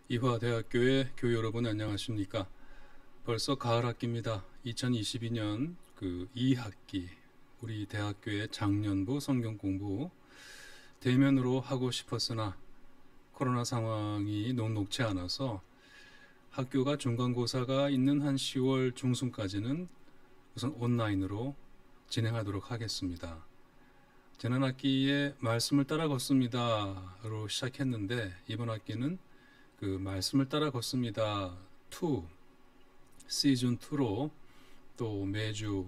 이화대학교의 교회 여러분 안녕하십니까? 벌써 가을 학기입니다. 2022년 2학기 우리 대학교의 작년부 성경 공부 대면으로 하고 싶었으나 코로나 상황이 녹록치 않아서 학교가 중간고사가 있는 한 10월 중순까지는 우선 온라인으로 진행하도록 하겠습니다. 지난 학기에 말씀을 따라 걷습니다로 시작했는데 이번 학기는 그 말씀을 따라 걷습니다 2 시즌 2로 또 매주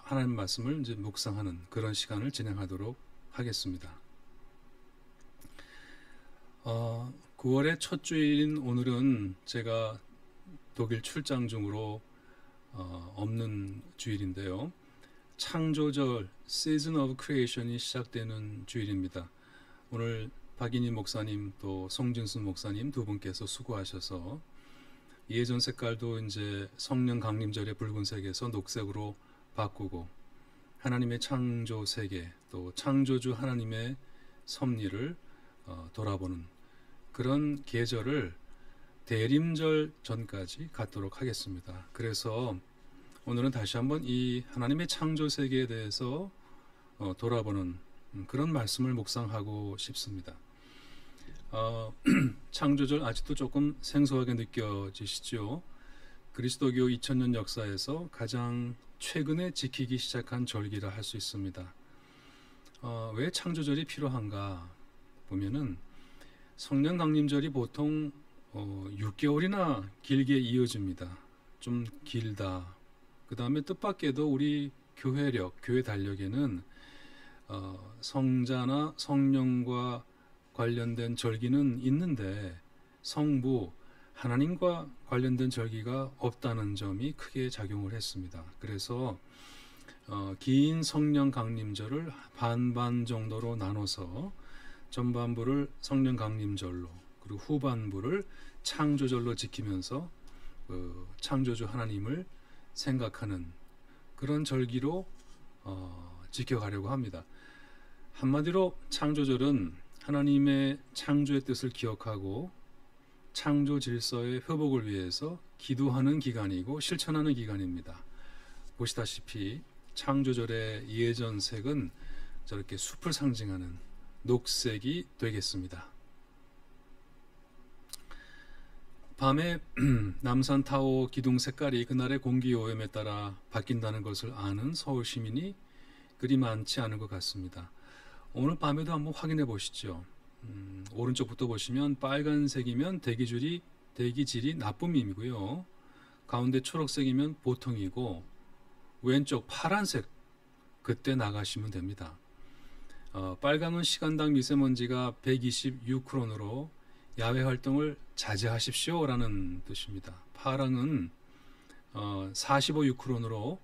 하나님 말씀을 이제 묵상하는 그런 시간을 진행하도록 하겠습니다. 9월의 첫 주일인 오늘은 제가 독일 출장 중으로 없는 주일인데요. 창조절 Season of Creation이 시작되는 주일입니다. 오늘 박인희 목사님 또 송진수 목사님 두 분께서 수고하셔서 예전 색깔도 이제 성령 강림절의 붉은색에서 녹색으로 바꾸고 하나님의 창조 세계 또 창조주 하나님의 섭리를 돌아보는 그런 계절을 대림절 전까지 갖도록 하겠습니다. 그래서 오늘은 다시 한번 이 하나님의 창조 세계에 대해서 돌아보는 그런 말씀을 묵상하고 싶습니다. 창조절 아직도 조금 생소하게 느껴지시죠? 그리스도교 2000년 역사에서 가장 최근에 지키기 시작한 절기라 할 수 있습니다. 왜 창조절이 필요한가 보면은 성령 강림절이 보통 6개월이나 길게 이어집니다. 좀 길다. 그 다음에 뜻밖에도 우리 교회력, 교회 달력에는 성자나 성령과 관련된 절기는 있는데 성부, 하나님과 관련된 절기가 없다는 점이 크게 작용을 했습니다. 그래서 긴 성령 강림절을 반반 정도로 나눠서 전반부를 성령 강림절로 그리고 후반부를 창조절로 지키면서 창조주 하나님을 생각하는 그런 절기로 지켜가려고 합니다. 한마디로 창조절은 하나님의 창조의 뜻을 기억하고 창조 질서의 회복을 위해서 기도하는 기간이고 실천하는 기간입니다. 보시다시피 창조절의 예전색은 저렇게 숲을 상징하는 녹색이 되겠습니다. 밤에 남산타워 기둥 색깔이 그날의 공기오염에 따라 바뀐다는 것을 아는 서울 시민이 그리 많지 않은 것 같습니다. 오늘 밤에도 한번 확인해 보시죠. 오른쪽부터 보시면 빨간색이면 대기질이 나쁨이고요. 가운데 초록색이면 보통이고 왼쪽 파란색 그때 나가시면 됩니다. 빨강은 시간당 미세먼지가 126크론으로 야외 활동을 자제하십시오 라는 뜻입니다. 파랑은 45유크론으로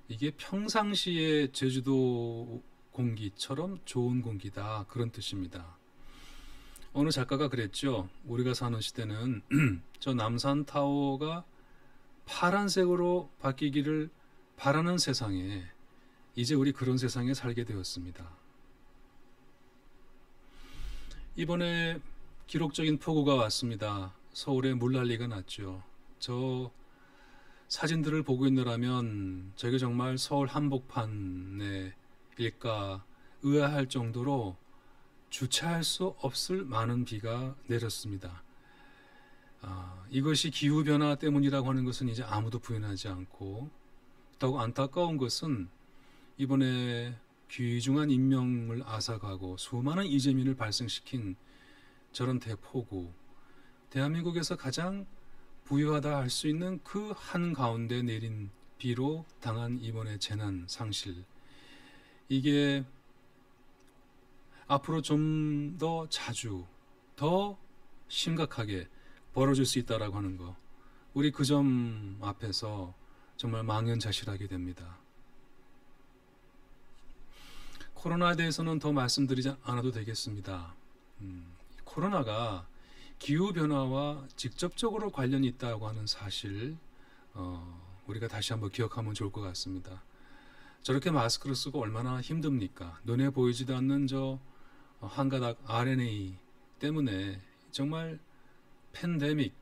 이게 평상시에 제주도 공기처럼 좋은 공기다 그런 뜻입니다. 어느 작가가 그랬죠. 우리가 사는 시대는 저 남산타워가 파란색으로 바뀌기를 바라는 세상에 이제 우리 그런 세상에 살게 되었습니다. 이번에 기록적인 폭우가 왔습니다. 서울에 물난리가 났죠. 저 사진들을 보고 있느라면 저게 정말 서울 한복판에 일까 의아할 정도로 주체할 수 없을 많은 비가 내렸습니다. 이것이 기후변화 때문이라고 하는 것은 이제 아무도 부인하지 않고 더욱 안타까운 것은 이번에 귀중한 인명을 앗아가고 수많은 이재민을 발생시킨 저런 대폭우, 대한민국에서 가장 부유하다 할 수 있는 그 한가운데 내린 비로 당한 이번의 재난 상실, 이게 앞으로 좀 더 자주 더 심각하게 벌어질 수 있다라고 하는 거, 우리 그 점 앞에서 정말 망연자실하게 됩니다. 코로나에 대해서는 더 말씀드리지 않아도 되겠습니다. 코로나가 기후변화와 직접적으로 관련이 있다고 하는 사실 우리가 다시 한번 기억하면 좋을 것 같습니다. 저렇게 마스크를 쓰고 얼마나 힘듭니까? 눈에 보이지도 않는 저 한 가닥 RNA 때문에 정말 팬데믹,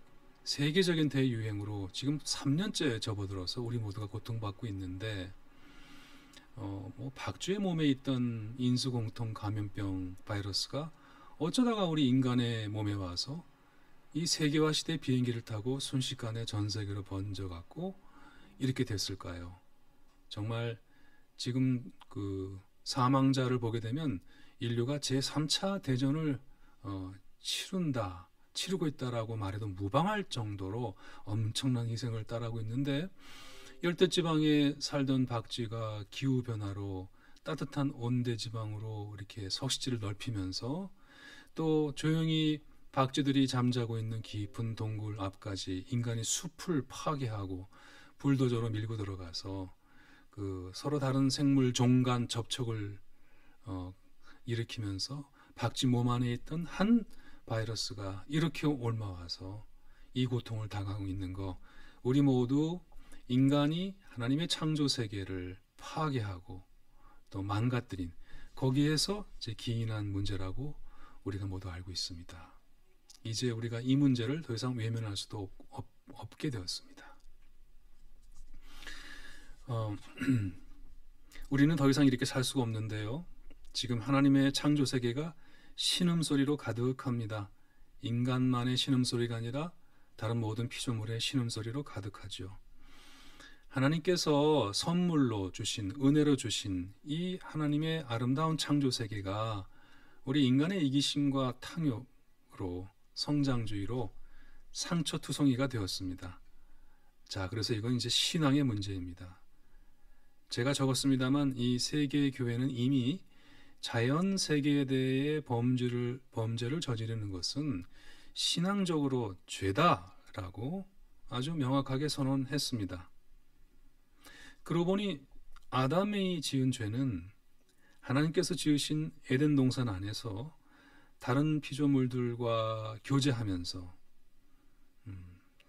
세계적인 대유행으로 지금 3년째 접어들어서 우리 모두가 고통받고 있는데 뭐 박쥐의 몸에 있던 인수공통 감염병 바이러스가 어쩌다가 우리 인간의 몸에 와서 이 세계화 시대 비행기를 타고 순식간에 전 세계로 번져갖고 이렇게 됐을까요? 정말 지금 그 사망자를 보게 되면 인류가 제3차 대전을 치르고 있다라고 말해도 무방할 정도로 엄청난 희생을 따르고 있는데, 열대지방에 살던 박쥐가 기후변화로 따뜻한 온대지방으로 이렇게 서식지를 넓히면서 또 조용히 박쥐들이 잠자고 있는 깊은 동굴 앞까지 인간이 숲을 파괴하고 불도저로 밀고 들어가서 그 서로 다른 생물 종 간 접촉을 일으키면서 박쥐 몸 안에 있던 한 바이러스가 이렇게 옮아와서 이 고통을 당하고 있는 거, 우리 모두 인간이 하나님의 창조 세계를 파괴하고 또 망가뜨린 거기에서 이제 기인한 문제라고 우리가 모두 알고 있습니다. 이제 우리가 이 문제를 더 이상 외면할 수도 없게 되었습니다. 우리는 더 이상 이렇게 살 수가 없는데요. 지금 하나님의 창조 세계가 신음소리로 가득합니다. 인간만의 신음소리가 아니라 다른 모든 피조물의 신음소리로 가득하죠. 하나님께서 선물로 주신, 은혜로 주신 이 하나님의 아름다운 창조 세계가 우리 인간의 이기심과 탕욕으로, 성장주의로 상처투성이가 되었습니다. 자, 그래서 이건 이제 신앙의 문제입니다. 제가 적었습니다만 이 세계 교회는 이미 자연 세계에 대해 범죄를 저지르는 것은 신앙적으로 죄다라고 아주 명확하게 선언했습니다. 그러고 보니 아담이 지은 죄는 하나님께서 지으신 에덴 동산 안에서 다른 피조물들과 교제하면서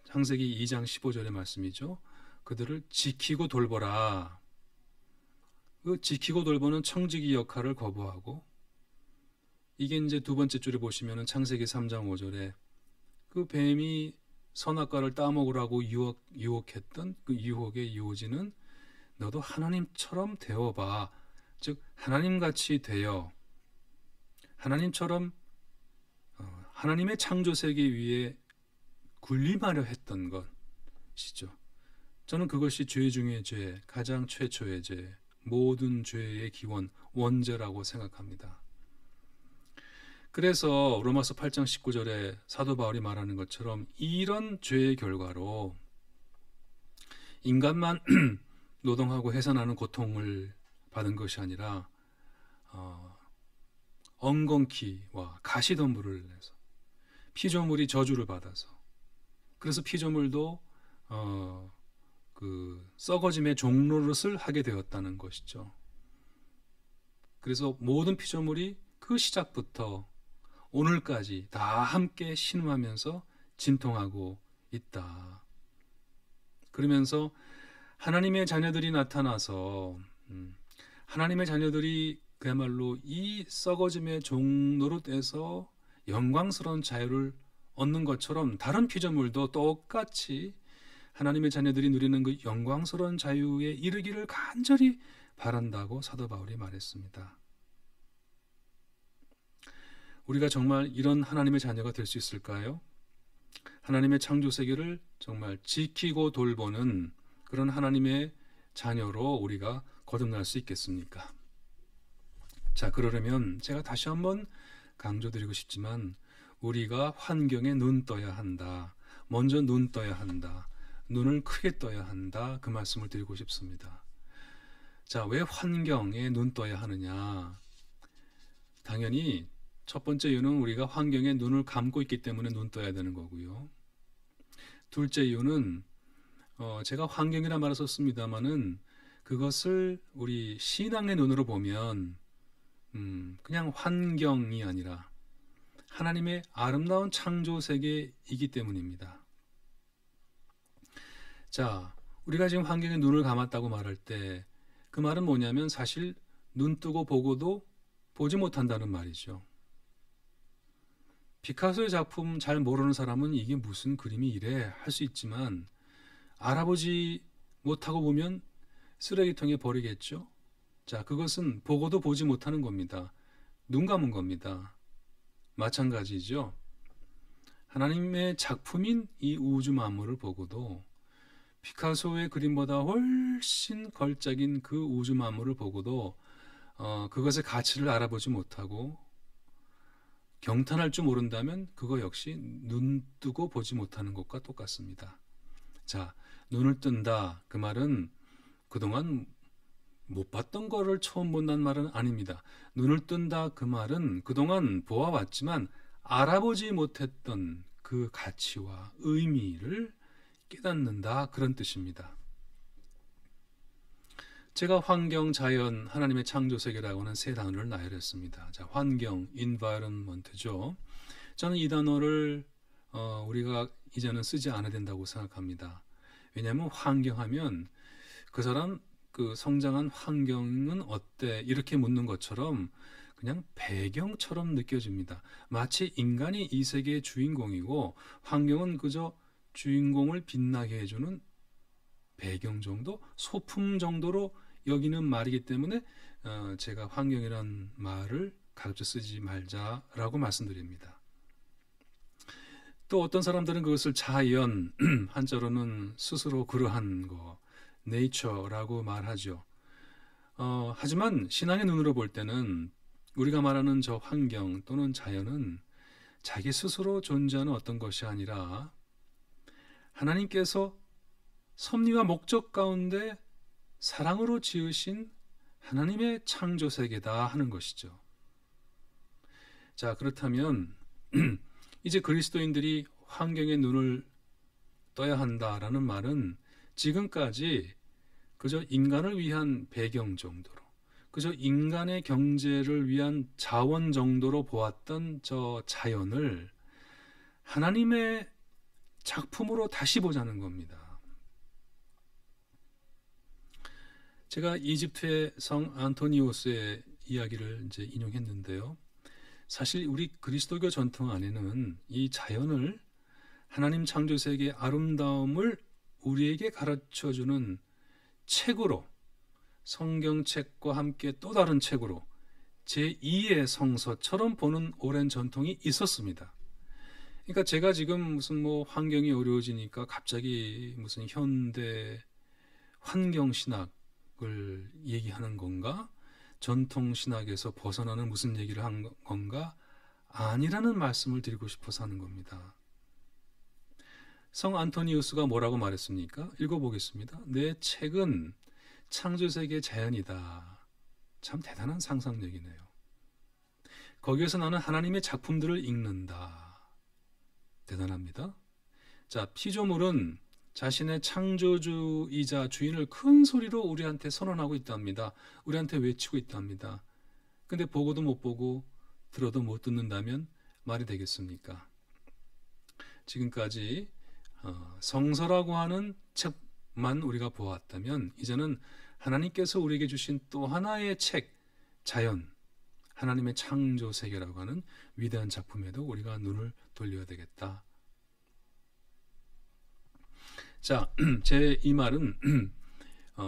창세기 2장 15절의 말씀이죠. 그들을 지키고 돌보라. 그 지키고 돌보는 청지기 역할을 거부하고, 이게 이제 두 번째 줄에 보시면은 창세기 3장 5절에 그 뱀이 선악과를 따먹으라고 유혹했던 그 유혹의 요지는 너도 하나님처럼 되어봐. 즉 하나님같이 되어 하나님처럼 하나님의 창조 세계 위에 군림하려 했던 것이죠. 저는 그것이 죄 중의 죄, 가장 최초의 죄, 모든 죄의 기원, 원죄라고 생각합니다. 그래서 로마서 8장 19절에 사도 바울이 말하는 것처럼 이런 죄의 결과로 인간만 노동하고 해산하는 고통을 받은 것이 아니라 엉겅퀴와 가시덤불을 내서 피조물이 저주를 받아서, 그래서 피조물도 그 썩어짐의 종노릇을 하게 되었다는 것이죠. 그래서 모든 피조물이 그 시작부터 오늘까지 다 함께 신음하면서 진통하고 있다. 그러면서 하나님의 자녀들이 나타나서 하나님의 자녀들이 그야말로 이 썩어짐의 종노릇에서 영광스러운 자유를 얻는 것처럼 다른 피조물도 똑같이 하나님의 자녀들이 누리는 그 영광스러운 자유에 이르기를 간절히 바란다고 사도 바울이 말했습니다. 우리가 정말 이런 하나님의 자녀가 될 수 있을까요? 하나님의 창조 세계를 정말 지키고 돌보는 그런 하나님의 자녀로 우리가 거듭날 수 있겠습니까? 자, 그러려면 제가 다시 한번 강조드리고 싶지만 우리가 환경에 눈 떠야 한다. 먼저 눈 떠야 한다. 눈을 크게 떠야 한다. 그 말씀을 드리고 싶습니다. 자, 왜 환경에 눈 떠야 하느냐? 당연히 첫 번째 이유는 우리가 환경에 눈을 감고 있기 때문에 눈 떠야 되는 거고요. 둘째 이유는 제가 환경이라 말을 썼습니다마는 그것을 우리 신앙의 눈으로 보면 그냥 환경이 아니라 하나님의 아름다운 창조 세계이기 때문입니다. 자, 우리가 지금 환경에 눈을 감았다고 말할 때 그 말은 뭐냐면 사실 눈 뜨고 보고도 보지 못한다는 말이죠. 피카소의 작품 잘 모르는 사람은 이게 무슨 그림이 이래 할 수 있지만 알아보지 못하고 보면 쓰레기통에 버리겠죠. 자, 그것은 보고도 보지 못하는 겁니다. 눈 감은 겁니다. 마찬가지죠. 하나님의 작품인 이 우주 만물을 보고도 피카소의 그림보다 훨씬 걸작인 그 우주 만물을 보고도 그것의 가치를 알아보지 못하고 경탄할 줄 모른다면 그거 역시 눈 뜨고 보지 못하는 것과 똑같습니다. 자, 눈을 뜬다. 그 말은 그동안 못 봤던 거를 처음 본다는 말은 아닙니다. 눈을 뜬다. 그 말은 그동안 보아왔지만 알아보지 못했던 그 가치와 의미를 깨닫는다. 그런 뜻입니다. 제가 환경, 자연, 하나님의 창조세계라고 하는 세 단어를 나열했습니다. 자, 환경, environment죠. 저는 이 단어를 우리가 이제는 쓰지 않아야 된다고 생각합니다. 왜냐하면 환경하면 그 사람 그 성장한 환경은 어때? 이렇게 묻는 것처럼 그냥 배경처럼 느껴집니다. 마치 인간이 이 세계의 주인공이고 환경은 그저 주인공을 빛나게 해주는 배경 정도, 소품 정도로 여기는 말이기 때문에 제가 환경이란 말을 가급적 쓰지 말자라고 말씀드립니다. 또 어떤 사람들은 그것을 자연, 한자로는 스스로 그러한 거, nature라고 말하죠. 하지만 신앙의 눈으로 볼 때는 우리가 말하는 저 환경 또는 자연은 자기 스스로 존재하는 어떤 것이 아니라 하나님께서 섭리와 목적 가운데 사랑으로 지으신 하나님의 창조 세계다 하는 것이죠. 자, 그렇다면 이제 그리스도인들이 환경의 눈을 떠야 한다라는 말은 지금까지 그저 인간을 위한 배경 정도로, 그저 인간의 경제를 위한 자원 정도로 보았던 저 자연을 하나님의 작품으로 다시 보자는 겁니다. 제가 이집트의 성 안토니오스의 이야기를 이제 인용했는데요. 사실 우리 그리스도교 전통 안에는 이 자연을 하나님 창조 세계의 아름다움을 우리에게 가르쳐주는 책으로, 성경책과 함께 또 다른 책으로 제2의 성서처럼 보는 오랜 전통이 있었습니다. 그러니까 제가 지금 무슨 뭐 환경이 어려워지니까 갑자기 무슨 현대 환경신학을 얘기하는 건가? 전통신학에서 벗어나는 무슨 얘기를 한 건가? 아니라는 말씀을 드리고 싶어서 하는 겁니다. 성 안토니우스가 뭐라고 말했습니까? 읽어보겠습니다. 내 책은 창조세계의 자연이다. 참 대단한 상상력이네요. 거기에서 나는 하나님의 작품들을 읽는다. 대단합니다. 자, 피조물은 자신의 창조주이자 주인을 큰 소리로 우리한테 선언하고 있답니다. 우리한테 외치고 있답니다. 근데 보고도 못 보고 들어도 못 듣는다면 말이 되겠습니까? 지금까지 성서라고 하는 책만 우리가 보았다면 이제는 하나님께서 우리에게 주신 또 하나의 책, 자연, 하나님의 창조 세계라고 하는 위대한 작품에도 우리가 눈을 돌려야 되겠다. 자, 제 이 말은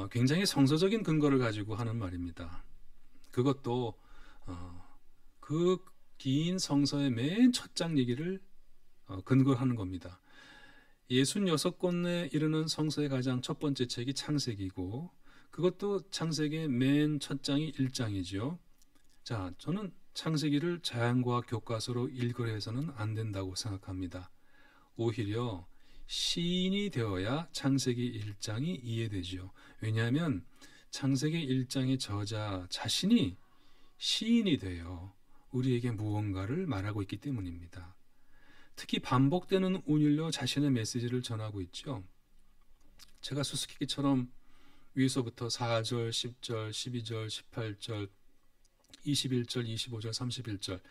굉장히 성서적인 근거를 가지고 하는 말입니다. 그것도 그 긴 성서의 맨 첫 장 얘기를 근거로 하는 겁니다. 66권에 이르는 성서의 가장 첫 번째 책이 창세기고 그것도 창세기의 맨 첫 장이 1장이죠. 자, 저는 창세기를 자연과학 교과서로 읽으려 해서는 안 된다고 생각합니다. 오히려 시인이 되어야 창세기 1장이 이해되지요. 왜냐하면 창세기 1장의 저자 자신이 시인이 되어 우리에게 무언가를 말하고 있기 때문입니다. 특히 반복되는 운율로 자신의 메시지를 전하고 있죠. 제가 수수께끼처럼 위에서부터 4절, 10절, 12절, 18절, 21절, 25절, 31절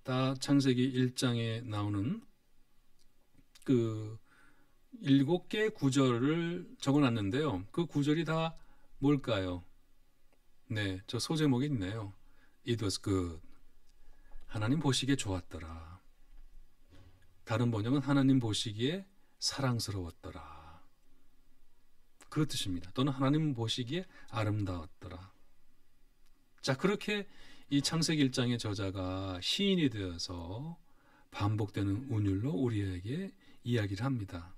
다 창세기 1장에 나오는 그 7개의 구절을 적어놨는데요. 그 구절이 다 뭘까요? 네, 저 소제목이 있네요. It was good. 하나님 보시기에 좋았더라. 다른 번역은 하나님 보시기에 사랑스러웠더라. 그 뜻입니다. 또는 하나님 보시기에 아름다웠더라. 자, 그렇게 이 창세기 1장의 저자가 시인이 되어서 반복되는 운율로 우리에게 이야기를 합니다.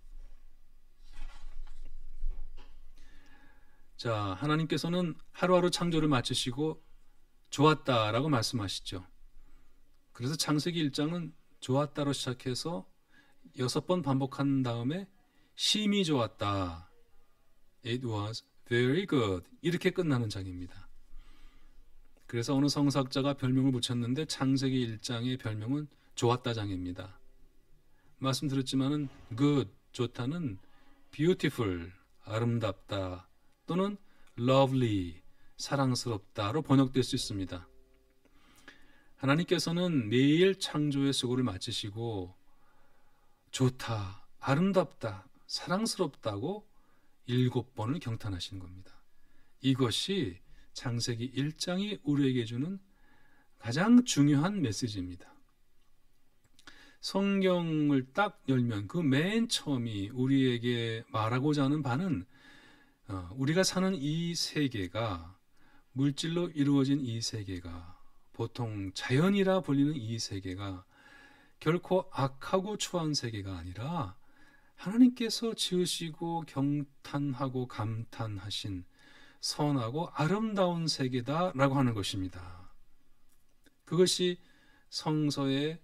자, 하나님께서는 하루하루 창조를 마치시고 좋았다라고 말씀하시죠. 그래서 창세기 1장은 좋았다로 시작해서 6번 반복한 다음에 심히 좋았다. It was very good. 이렇게 끝나는 장입니다. 그래서 어느 성사학자가 별명을 붙였는데 창세기 1장의 별명은 좋았다 장입니다. 말씀드렸지만은 good, 좋다는 beautiful, 아름답다 또는 lovely, 사랑스럽다로 번역될 수 있습니다. 하나님께서는 매일 창조의 수고를 마치시고 좋다, 아름답다, 사랑스럽다고 7번을 경탄하신 겁니다. 이것이 창세기 1장이 우리에게 주는 가장 중요한 메시지입니다. 성경을 딱 열면 그 맨 처음이 우리에게 말하고자 하는 바는 우리가 사는 이 세계가, 물질로 이루어진 이 세계가, 보통 자연이라 불리는 이 세계가 결코 악하고 추한 세계가 아니라 하나님께서 지으시고 경탄하고 감탄하신 선하고 아름다운 세계다라고 하는 것입니다. 그것이 성서의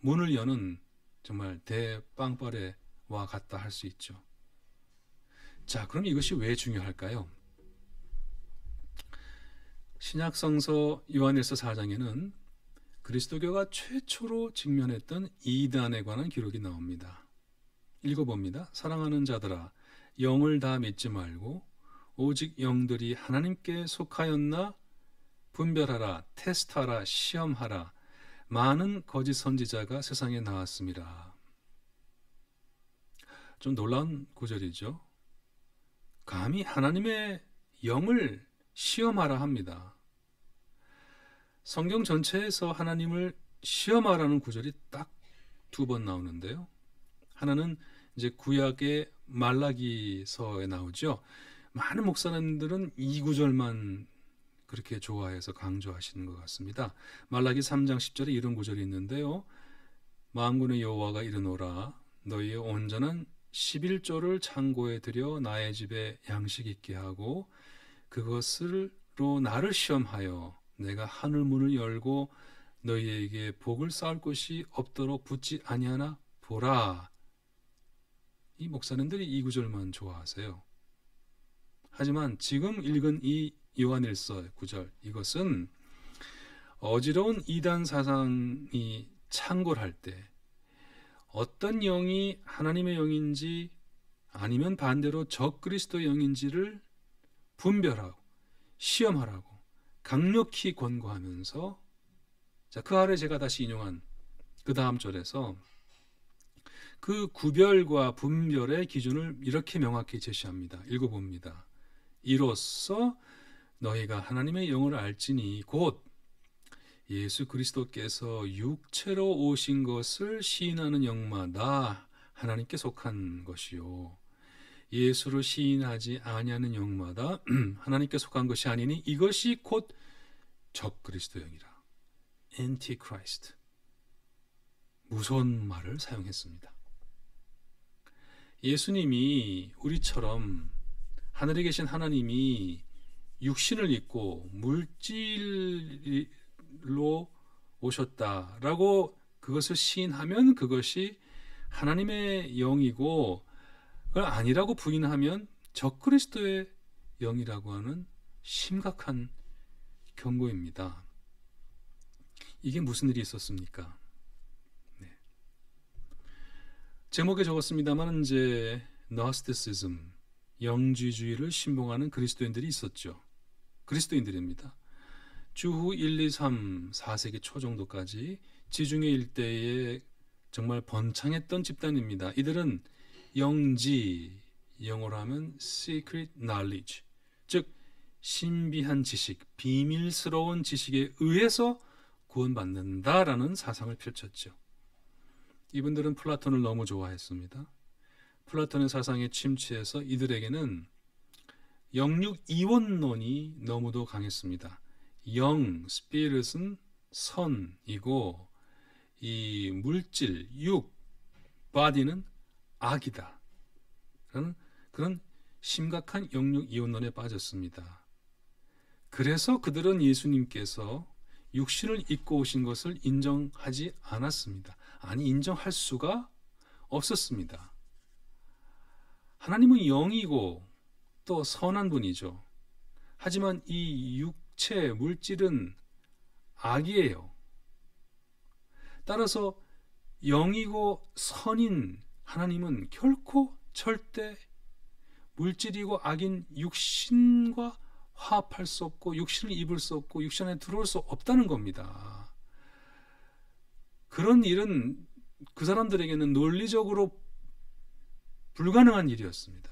문을 여는 정말 대빵빠레와 같다 할 수 있죠. 자, 그럼 이것이 왜 중요할까요? 신약성서 요한일서 4장에는 그리스도교가 최초로 직면했던 이단에 관한 기록이 나옵니다. 읽어봅니다. 사랑하는 자들아, 영을 다 믿지 말고 오직 영들이 하나님께 속하였나 분별하라, 테스트하라, 시험하라. 많은 거짓 선지자가 세상에 나왔습니다. 좀 놀라운 구절이죠. 감히 하나님의 영을 시험하라 합니다. 성경 전체에서 하나님을 시험하라는 구절이 딱 2번 나오는데요. 하나는 이제 구약의 말라기서에 나오죠. 많은 목사님들은 이 구절만 그렇게 좋아해서 강조하시는 것 같습니다. 말라기 3장 10절에 이런 구절이 있는데요. 만군의 여호와가 이르노라, 너희의 온전한 11조를 창고에 들여 나의 집에 양식 있게 하고 그것으로 나를 시험하여 내가 하늘 문을 열고 너희에게 복을 쌓을 곳이 없도록 붙지 아니하나 보라. 이 목사님들이 이 구절만 좋아하세요. 하지만 지금 읽은 이 요한일서 9절, 이것은 어지러운 이단 사상이 창궐할 때 어떤 영이 하나님의 영인지 아니면 반대로 적그리스도의 영인지를 분별하고 시험하라고 강력히 권고하면서, 자, 그 아래 제가 다시 인용한 그 다음 절에서 그 구별과 분별의 기준을 이렇게 명확히 제시합니다. 읽어봅니다. 이로써 너희가 하나님의 영을 알지니 곧 예수 그리스도께서 육체로 오신 것을 시인하는 영마다 하나님께 속한 것이요 예수를 시인하지 아니하는 영마다 하나님께 속한 것이 아니니 이것이 곧 적그리스도 영이라. 엔티크라이스트. 무서운 말을 사용했습니다. 예수님이 우리처럼 하늘에 계신 하나님이 육신을 입고 물질로 오셨다라고 그것을 시인하면 그것이 하나님의 영이고, 그걸 아니라고 부인하면 적그리스도의 영이라고 하는 심각한 경고입니다. 이게 무슨 일이 있었습니까? 네. 제목에 적었습니다만 이제 노스티시즘, 영지주의를 신봉하는 그리스도인들이 있었죠. 그리스도인들입니다. 주후 1, 2, 3, 4세기 초 정도까지 지중해 일대에 정말 번창했던 집단입니다. 이들은 영지, 영어로 하면 secret knowledge, 즉 신비한 지식, 비밀스러운 지식에 의해서 구원받는다라는 사상을 펼쳤죠. 이분들은 플라톤을 너무 좋아했습니다. 플라톤의 사상에 침투해서 이들에게는 영육 이원론이 너무도 강했습니다. 영, 스피릿은 선이고 이 물질, 육, 바디는 악이다 라는 그런 심각한 영육 이원론에 빠졌습니다. 그래서 그들은 예수님께서 육신을 입고 오신 것을 인정하지 않았습니다. 아니, 인정할 수가 없었습니다. 하나님은 영이고 또 선한 분이죠. 하지만 이 육체, 물질은 악이에요. 따라서 영이고 선인 하나님은 결코 절대 물질이고 악인 육신과 화합할 수 없고 육신을 입을 수 없고 육신 안에 들어올 수 없다는 겁니다. 그런 일은 그 사람들에게는 논리적으로 불가능한 일이었습니다.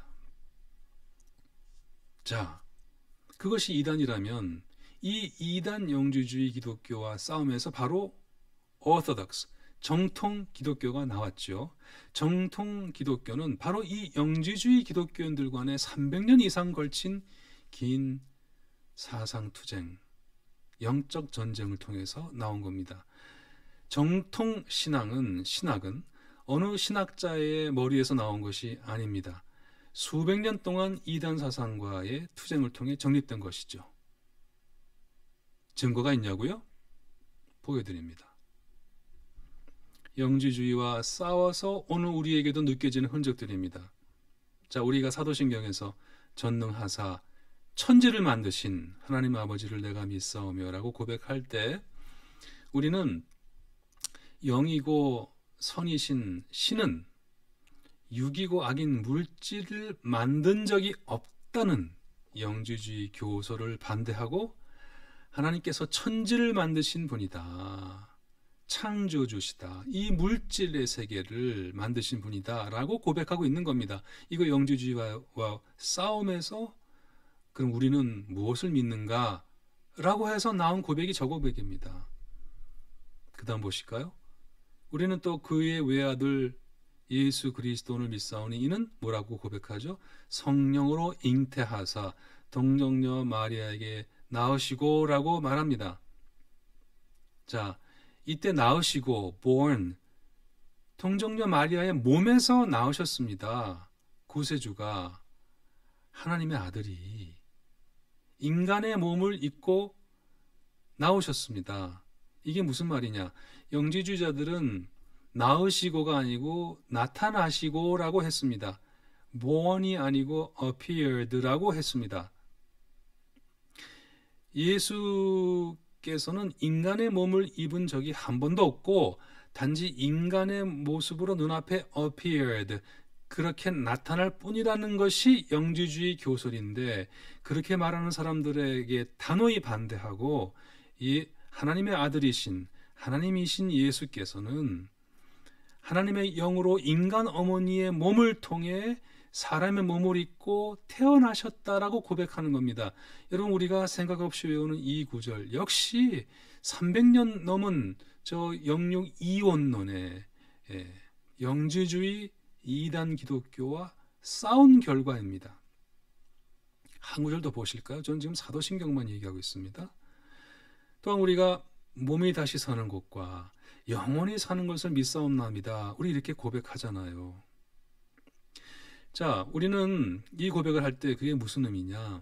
자, 그것이 이단이라면 이 이단 영주주의 기독교와 싸움에서 바로 오토독스, 정통 기독교가 나왔죠. 정통 기독교는 바로 이 영주주의 기독교인들 간에 300년 이상 걸친 긴 사상투쟁, 영적 전쟁을 통해서 나온 겁니다. 정통 신학은 어느 신학자의 머리에서 나온 것이 아닙니다. 수백 년 동안 이단 사상과의 투쟁을 통해 정립된 것이죠. 증거가 있냐고요? 보여드립니다. 영지주의와 싸워서 오늘 우리에게도 느껴지는 흔적들입니다. 자, 우리가 사도신경에서 전능하사 천지를 만드신 하나님 아버지를 내가 믿사오며 라고 고백할 때 우리는 영이고 선이신 신은 육이고 악인 물질을 만든 적이 없다는 영지주의 교소를 반대하고 하나님께서 천지를 만드신 분이다. 창조주시다. 이 물질의 세계를 만드신 분이다 라고 고백하고 있는 겁니다. 이거 영지주의와 싸움에서 그럼 우리는 무엇을 믿는가? 라고 해서 나온 고백이 저 고백입니다. 그 다음 보실까요? 우리는 또 그의 외아들 예수 그리스도를 믿사오니 이는 뭐라고 고백하죠? 성령으로 잉태하사 동정녀 마리아에게 낳으시고 라고 말합니다. 자, 이때 낳으시고 born, 동정녀 마리아의 몸에서 낳으셨습니다. 구세주가, 하나님의 아들이 인간의 몸을 입고 나오셨습니다. 이게 무슨 말이냐? 영지주의자들은 낳으시고가 아니고 나타나시고라고 했습니다. born이 아니고 appeared라고 했습니다. 예수께서는 인간의 몸을 입은 적이 한 번도 없고 단지 인간의 모습으로 눈앞에 appeared, 그렇게 나타날 뿐이라는 것이 영지주의 교설인데 그렇게 말하는 사람들에게 단호히 반대하고 이 하나님의 아들이신 하나님이신 예수께서는 하나님의 영으로 인간 어머니의 몸을 통해 사람의 몸을 입고 태어나셨다라고 고백하는 겁니다. 여러분, 우리가 생각 없이 외우는 이 구절 역시 300년 넘은 저 영육 이원론의 영지주의 이단 기독교와 싸운 결과입니다. 한 구절 더 보실까요? 저는 지금 사도신경만 얘기하고 있습니다. 또한 우리가 몸이 다시 사는 것과 영원히 사는 것을 믿사옵나이다. 우리 이렇게 고백하잖아요. 자, 우리는 이 고백을 할 때 그게 무슨 의미냐?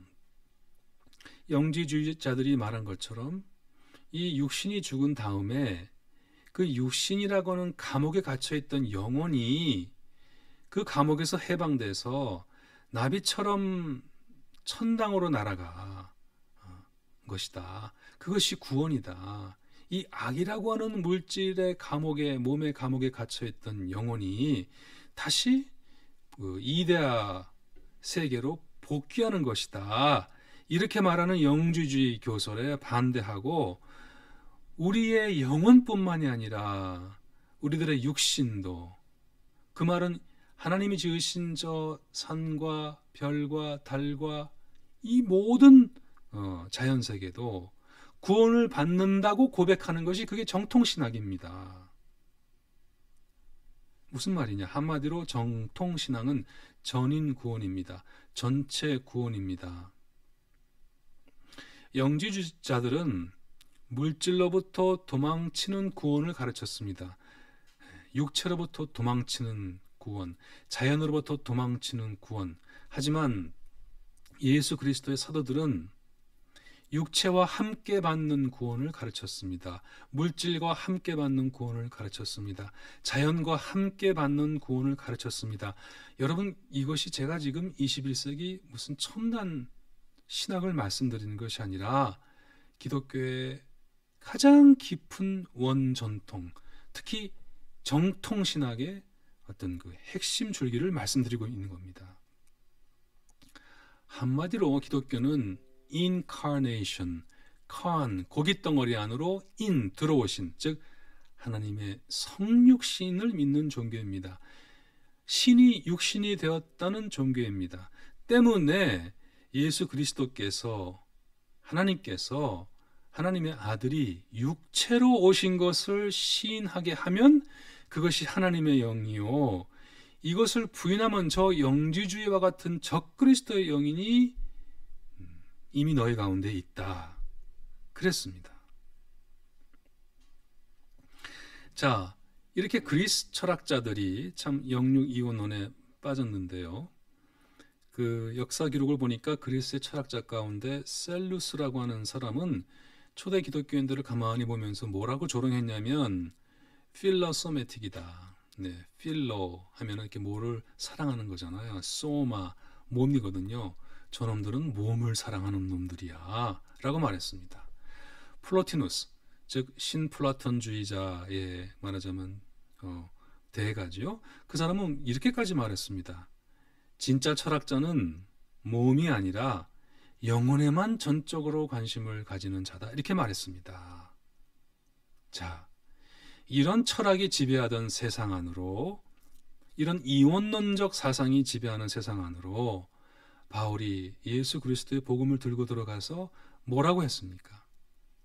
영지주의자들이 말한 것처럼 이 육신이 죽은 다음에 그 육신이라고 하는 감옥에 갇혀있던 영혼이 그 감옥에서 해방돼서 나비처럼 천당으로 날아가 것이다. 그것이 구원이다. 이 악이라고 하는 물질의 감옥에, 몸의 감옥에 갇혀있던 영혼이 다시 그 이데아 세계로 복귀하는 것이다. 이렇게 말하는 영주주의 교설에 반대하고 우리의 영혼뿐만이 아니라 우리들의 육신도, 그 말은 하나님이 지으신 저 산과 별과 달과 이 모든 자연세계도 구원을 받는다고 고백하는 것이 그게 정통신학입니다. 무슨 말이냐? 한마디로 정통신앙은 전인 구원입니다. 전체 구원입니다. 영지주의자들은 물질로부터 도망치는 구원을 가르쳤습니다. 육체로부터 도망치는 구원, 자연으로부터 도망치는 구원. 하지만 예수 그리스도의 사도들은 육체와 함께 받는 구원을 가르쳤습니다. 물질과 함께 받는 구원을 가르쳤습니다. 자연과 함께 받는 구원을 가르쳤습니다. 여러분, 이것이 제가 지금 21세기 무슨 첨단 신학을 말씀드리는 것이 아니라 기독교의 가장 깊은 원전통, 특히 정통신학의 어떤 그 핵심 줄기를 말씀드리고 있는 겁니다. 한마디로 기독교는 incarnation, 고깃덩어리 안으로 들어오신, 즉 하나님의 성육신을 믿는 종교입니다. 신이 육신이 되었다는 종교입니다. 때문에 예수 그리스도께서, 하나님의 아들이 육체로 오신 것을 시인하게 하면 그것이 하나님의 영이요, 이것을 부인하면 저 영지주의와 같은 적그리스도의 영인이 이미 너희 가운데 있다, 그랬습니다. 자, 이렇게 그리스 철학자들이 참 영육이원론에 빠졌는데요. 그 역사 기록을 보니까 그리스의 철학자 가운데 셀루스라고 하는 사람은 초대 기독교인들을 가만히 보면서 뭐라고 조롱했냐면 필러소매틱이다. 네, 필러 하면 이렇게 뭐를 사랑하는 거잖아요. 소마, 몸이거든요. 저놈들은 몸을 사랑하는 놈들이야 라고 말했습니다. 플로티누스, 즉 신플라톤주의자의 말하자면 대가지요. 그 사람은 이렇게까지 말했습니다. 진짜 철학자는 몸이 아니라 영혼에만 전적으로 관심을 가지는 자다, 이렇게 말했습니다. 자, 이런 철학이 지배하던 세상 안으로, 이런 이원론적 사상이 지배하는 세상 안으로 바울이 예수 그리스도의 복음을 들고 들어가서 뭐라고 했습니까?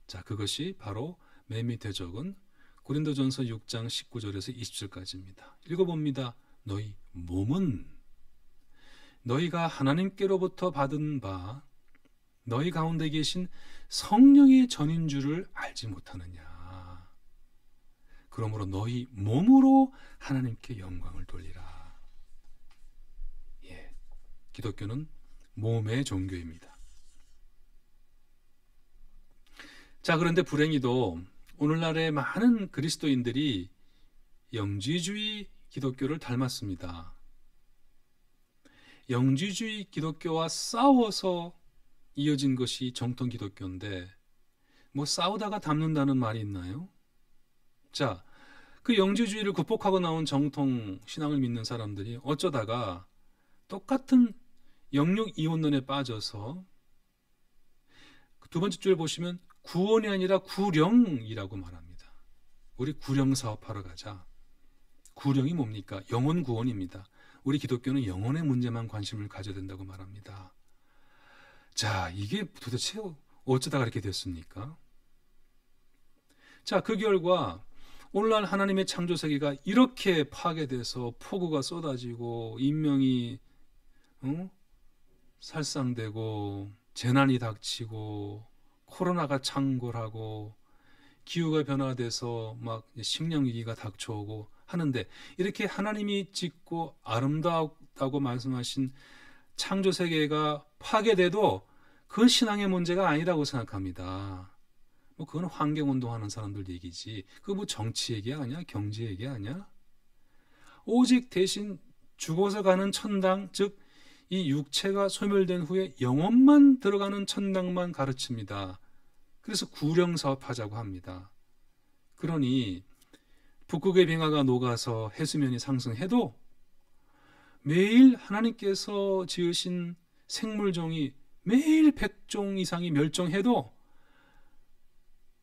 자, 그것이 바로 맨 밑에 적은 고린도전서 6장 19절에서 20절까지입니다. 읽어봅니다. 너희 몸은 너희가 하나님께로부터 받은 바 너희 가운데 계신 성령의 전인 줄을 알지 못하느냐. 그러므로 너희 몸으로 하나님께 영광을 돌리라. 예, 기독교는 몸의 종교입니다. 자, 그런데 불행히도 오늘날의 많은 그리스도인들이 영지주의 기독교를 닮았습니다. 영지주의 기독교와 싸워서 이어진 것이 정통 기독교인데 뭐 싸우다가 닮는다는 말이 있나요? 자, 그 영지주의를 극복하고 나온 정통 신앙을 믿는 사람들이 어쩌다가 똑같은 영육이원론에 빠져서 두 번째 줄 보시면 구원이 아니라 구령이라고 말합니다. 우리 구령 사업하러 가자. 구령이 뭡니까? 영혼 구원입니다. 우리 기독교는 영혼의 문제만 관심을 가져야 된다고 말합니다. 자, 이게 도대체 어쩌다가 이렇게 됐습니까? 자, 그 결과 오늘날 하나님의 창조 세계가 이렇게 파괴돼서 폭우가 쏟아지고 인명이 살상되고 재난이 닥치고 코로나가 창궐하고 기후가 변화돼서 막 식량 위기가 닥쳐오고 하는데, 이렇게 하나님이 짓고 아름다웠다고 말씀하신 창조 세계가 파괴돼도 그건 신앙의 문제가 아니라고 생각합니다. 뭐 그건 환경운동하는 사람들 얘기지. 그거 뭐 정치 얘기 아니야? 경제 얘기 아니야? 오직 대신 죽어서 가는 천당, 즉 이 육체가 소멸된 후에 영혼만 들어가는 천당만 가르칩니다. 그래서 구령사업하자고 합니다. 그러니 북극의 빙하가 녹아서 해수면이 상승해도 매일 하나님께서 지으신 생물종이 매일 100종 이상이 멸종해도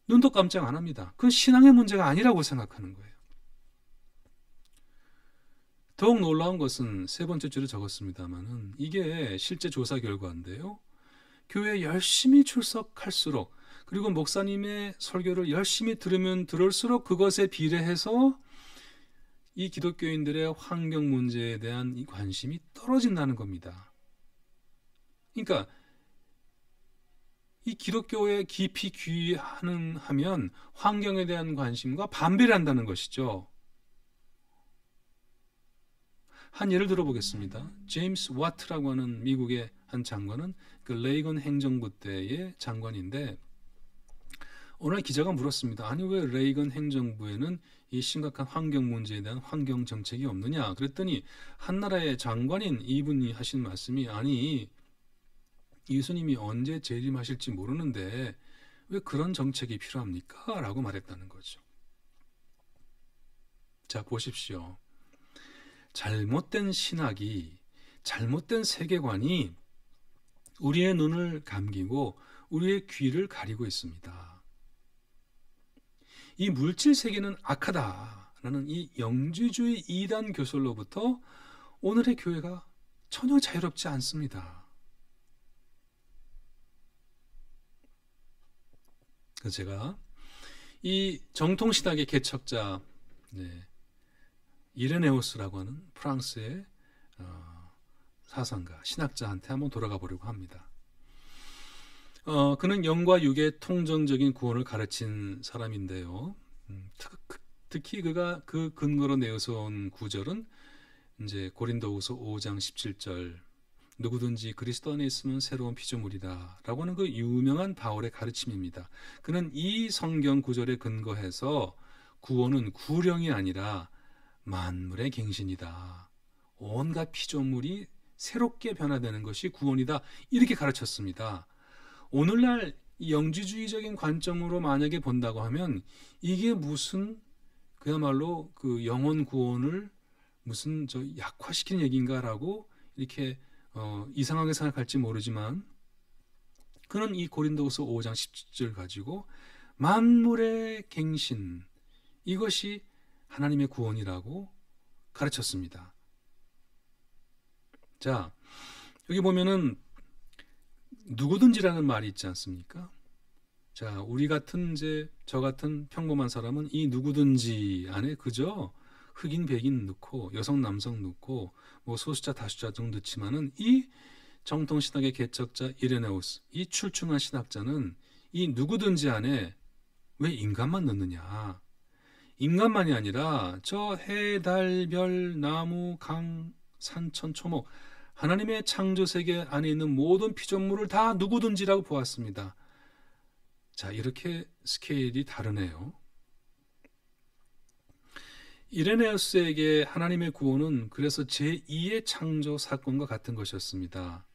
눈도 깜짝 안 합니다. 그건 신앙의 문제가 아니라고 생각하는 거예요. 더욱 놀라운 것은 세 번째 줄에 적었습니다만은 이게 실제 조사 결과인데요. 교회에 열심히 출석할수록, 그리고 목사님의 설교를 열심히 들으면 들을수록 그것에 비례해서 이 기독교인들의 환경 문제에 대한 이 관심이 떨어진다는 겁니다. 그러니까 이 기독교에 깊이 귀하면 환경에 대한 관심과 반비례 한다는 것이죠. 한 예를 들어보겠습니다. 제임스 와트라고 하는 미국의 한 장관은 그 레이건 행정부 때의 장관인데, 오늘 기자가 물었습니다. 아니 왜 레이건 행정부에는 이 심각한 환경 문제에 대한 환경 정책이 없느냐? 그랬더니 한 나라의 장관인 이분이 하신 말씀이, 아니 예수님이 언제 재림하실지 모르는데 왜 그런 정책이 필요합니까? 라고 말했다는 거죠. 자, 보십시오. 잘못된 신학이, 잘못된 세계관이 우리의 눈을 감기고 우리의 귀를 가리고 있습니다. 이 물질 세계는 악하다라는 이 영지주의 이단 교설로부터 오늘의 교회가 전혀 자유롭지 않습니다. 그래서 제가 이 정통신학의 개척자 이레네우스라고 하는 프랑스의 사상가, 신학자한테 한번 돌아가 보려고 합니다. 그는 영과 육의 통정적인 구원을 가르친 사람인데요. 특히 그가 그 근거로 내세운 구절은 이제 고린도후서 5장 17절, 누구든지 그리스도 안에 있으면 새로운 피조물이다 라고 하는 그 유명한 바울의 가르침입니다. 그는 이 성경 구절에 근거해서 구원은 구령이 아니라 만물의 갱신이다, 온갖 피조물이 새롭게 변화되는 것이 구원이다, 이렇게 가르쳤습니다. 오늘날 영지주의적인 관점으로 만약에 본다고 하면 이게 무슨 그야말로 그 영혼 구원을 무슨 약화시키는 얘기인가라고 이렇게 이상하게 생각할지 모르지만, 그는 이 고린도후서 5장 17절 가지고 만물의 갱신, 이것이 하나님의 구원이라고 가르쳤습니다. 자, 여기 보면은 누구든지라는 말이 있지 않습니까? 자, 우리 같은 저 같은 평범한 사람은 이 누구든지 안에 그저 흑인 백인 넣고 여성 남성 넣고 뭐 소수자 다수자 등 넣지만은, 이 정통신학의 개척자 이레네우스, 이 출중한 신학자는 이 누구든지 안에 왜 인간만 넣느냐? 인간만이 아니라 저 해, 달, 별, 나무, 강, 산천, 초목, 하나님의 창조세계 안에 있는 모든 피조물을 다 누구든지라고 보았습니다. 자, 이렇게 스케일이 다르네요. 이레네우스에게 하나님의 구원은 그래서 제2의 창조 사건과 같은 것이었습니다.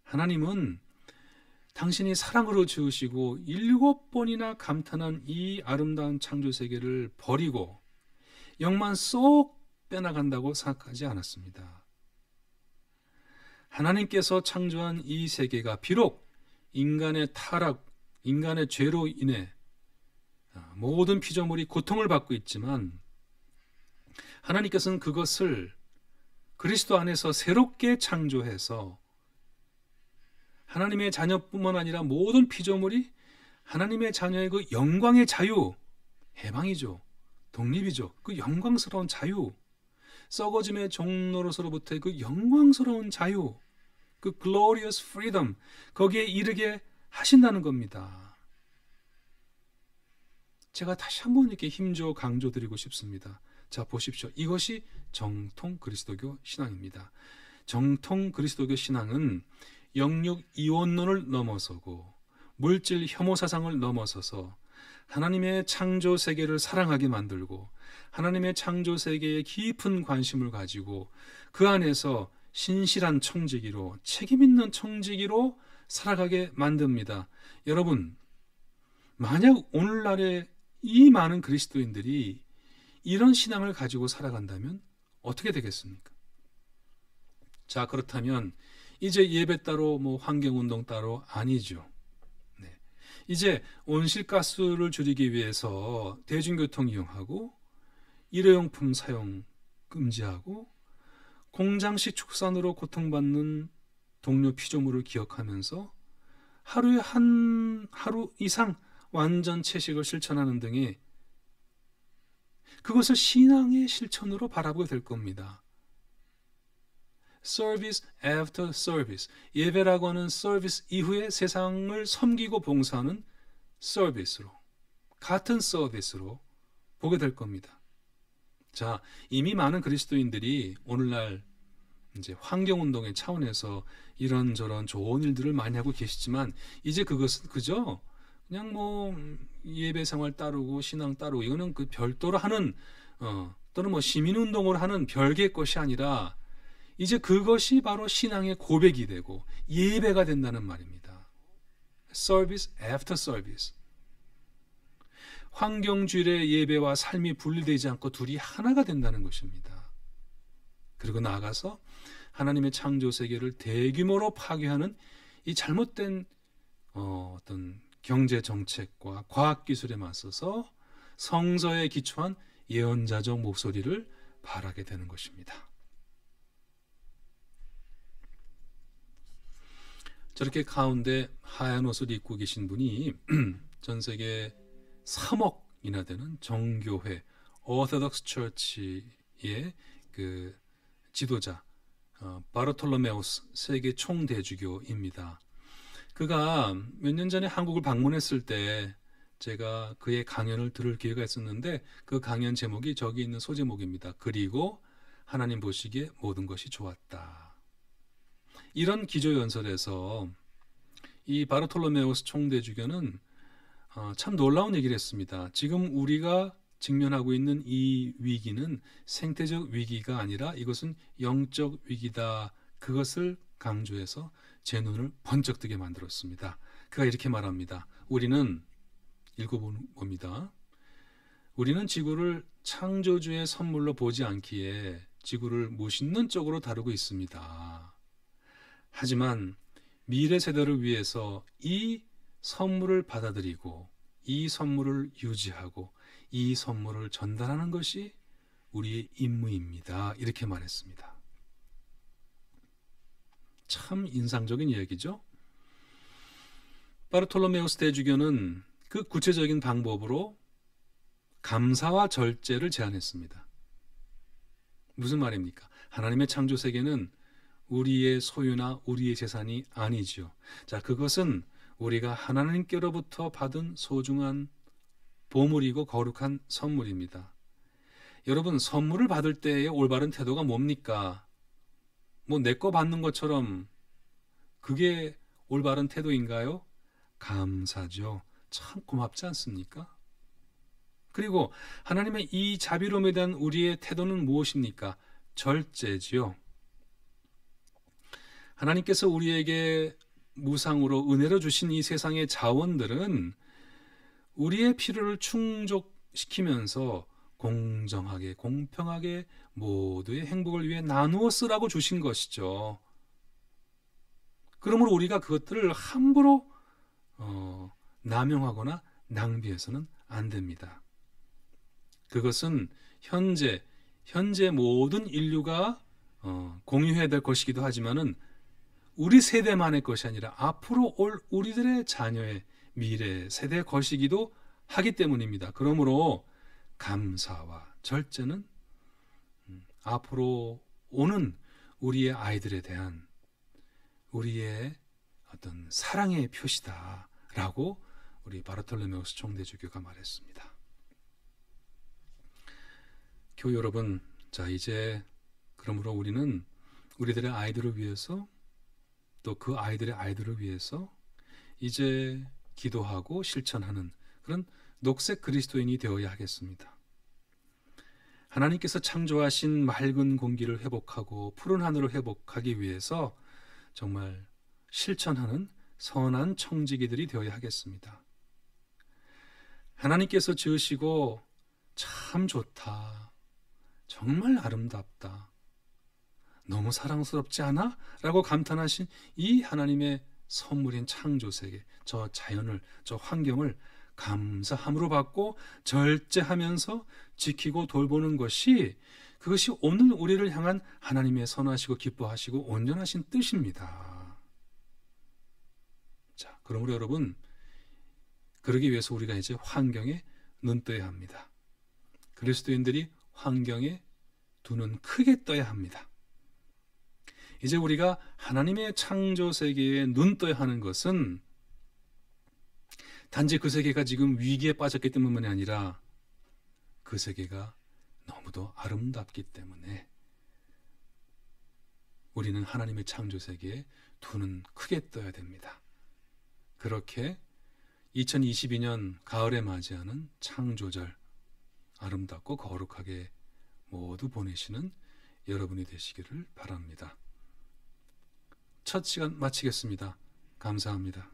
하나님은 당신이 사랑으로 지으시고 7번이나 감탄한 이 아름다운 창조세계를 버리고 영만 쏙 빼나간다고 생각하지 않았습니다. 하나님께서 창조한 이 세계가 비록 인간의 타락, 인간의 죄로 인해 모든 피조물이 고통을 받고 있지만, 하나님께서는 그것을 그리스도 안에서 새롭게 창조해서 하나님의 자녀뿐만 아니라 모든 피조물이 하나님의 자녀의 그 영광의 자유, 해방이죠, 독립이죠, 그 영광스러운 자유, 썩어짐의 종로로서로부터의 그 영광스러운 자유, 그 glorious freedom, 거기에 이르게 하신다는 겁니다. 제가 다시 한번 이렇게 힘줘 강조드리고 싶습니다. 자, 보십시오. 이것이 정통 그리스도교 신앙입니다. 정통 그리스도교 신앙은 영육 이원론을 넘어서고 물질 혐오 사상을 넘어서서 하나님의 창조 세계를 사랑하게 만들고 하나님의 창조 세계에 깊은 관심을 가지고 그 안에서 신실한 청지기로, 책임 있는 청지기로 살아가게 만듭니다. 여러분, 만약 오늘날의 이 많은 그리스도인들이 이런 신앙을 가지고 살아간다면 어떻게 되겠습니까? 자, 그렇다면 이제 예배 따로 뭐 환경운동 따로 아니죠. 네. 이제 온실가스를 줄이기 위해서 대중교통 이용하고 일회용품 사용 금지하고 공장식 축산으로 고통받는 동료 피조물을 기억하면서 하루에 하루 이상 완전 채식을 실천하는 등의 그것을 신앙의 실천으로 바라보게 될 겁니다. Service after service. 예배라고 하는 서비스 이후에 세상을 섬기고 봉사하는 서비스로, 같은 서비스로 보게 될 겁니다. 자, 이미 많은 그리스도인들이 오늘날 이제 환경운동의 차원에서 이런저런 좋은 일들을 많이 하고 계시지만, 이제 그것은 그저 그냥 뭐 예배 생활 따르고 신앙 따르고 이거는 그 별도로 하는 또는 뭐 시민운동을 하는 별개의 것이 아니라 이제 그것이 바로 신앙의 고백이 되고 예배가 된다는 말입니다. Service after service. 환경주일의 예배와 삶이 분리되지 않고 둘이 하나가 된다는 것입니다. 그리고 나아가서 하나님의 창조 세계를 대규모로 파괴하는 이 잘못된 어떤 경제 정책과 과학 기술에 맞서서 성서에 기초한 예언자적 목소리를 발하게 되는 것입니다. 저렇게 가운데 하얀 옷을 입고 계신 분이 전 세계 3억이나 되는 정교회 오르토독스 처치의 그 지도자 바르톨로메우스 세계 총대주교입니다. 그가 몇 년 전에 한국을 방문했을 때 제가 그의 강연을 들을 기회가 있었는데, 그 강연 제목이 저기 있는 소제목입니다. 그리고 하나님 보시기에 모든 것이 좋았다. 이런 기조연설에서 이 바르톨로메우스 총대주교는 참 놀라운 얘기를 했습니다. 지금 우리가 직면하고 있는 이 위기는 생태적 위기가 아니라 이것은 영적 위기다. 그것을 강조해서 제 눈을 번쩍 뜨게 만들었습니다. 그가 이렇게 말합니다. 우리는, 읽어봅니다. 우리는 지구를 창조주의 선물로 보지 않기에 지구를 무신론 쪽으로 다루고 있습니다. 하지만 미래 세대를 위해서 이 선물을 받아들이고 이 선물을 유지하고 이 선물을 전달하는 것이 우리의 임무입니다. 이렇게 말했습니다. 참 인상적인 이야기죠. 바르톨로메우스 대주교는 그 구체적인 방법으로 감사와 절제를 제안했습니다. 무슨 말입니까? 하나님의 창조 세계는 우리의 소유나 우리의 재산이 아니지요. 자, 그것은 우리가 하나님께로부터 받은 소중한 보물이고 거룩한 선물입니다. 여러분, 선물을 받을 때의 올바른 태도가 뭡니까? 뭐 내 거 받는 것처럼 그게 올바른 태도인가요? 감사죠. 참 고맙지 않습니까? 그리고 하나님의 이 자비로움에 대한 우리의 태도는 무엇입니까? 절제지요. 하나님께서 우리에게 무상으로 은혜로 주신 이 세상의 자원들은 우리의 필요를 충족시키면서 공정하게, 공평하게 모두의 행복을 위해 나누어 쓰라고 주신 것이죠. 그러므로 우리가 그것들을 함부로 남용하거나 낭비해서는 안 됩니다. 그것은 현재 모든 인류가 공유해야 될 것이기도 하지만은 우리 세대만의 것이 아니라 앞으로 올 우리들의 자녀의 미래 세대 것이기도 하기 때문입니다. 그러므로 감사와 절제는 앞으로 오는 우리의 아이들에 대한 우리의 어떤 사랑의 표시다라고 우리 바르톨로메우스 총대주교가 말했습니다. 교회 여러분, 자 이제 그러므로 우리는 우리들의 아이들을 위해서 또 그 아이들의 아이들을 위해서 이제 기도하고 실천하는 그런 녹색 그리스도인이 되어야 하겠습니다. 하나님께서 창조하신 맑은 공기를 회복하고 푸른 하늘을 회복하기 위해서 정말 실천하는 선한 청지기들이 되어야 하겠습니다. 하나님께서 지으시고 참 좋다, 정말 아름답다, 너무 사랑스럽지 않아? 라고 감탄하신 이 하나님의 선물인 창조세계, 저 자연을, 저 환경을 감사함으로 받고 절제하면서 지키고 돌보는 것이, 그것이 오늘 우리를 향한 하나님의 선하시고 기뻐하시고 온전하신 뜻입니다. 자, 그러므로 여러분, 그러기 위해서 우리가 이제 환경에 눈떠야 합니다. 그리스도인들이 환경에 두 눈 크게 떠야 합니다. 이제 우리가 하나님의 창조 세계에 눈 떠야 하는 것은 단지 그 세계가 지금 위기에 빠졌기 때문만이 아니라 그 세계가 너무도 아름답기 때문에 우리는 하나님의 창조 세계에 두 눈 크게 떠야 됩니다. 그렇게 2022년 가을에 맞이하는 창조절 아름답고 거룩하게 모두 보내시는 여러분이 되시기를 바랍니다. 첫 시간 마치겠습니다. 감사합니다.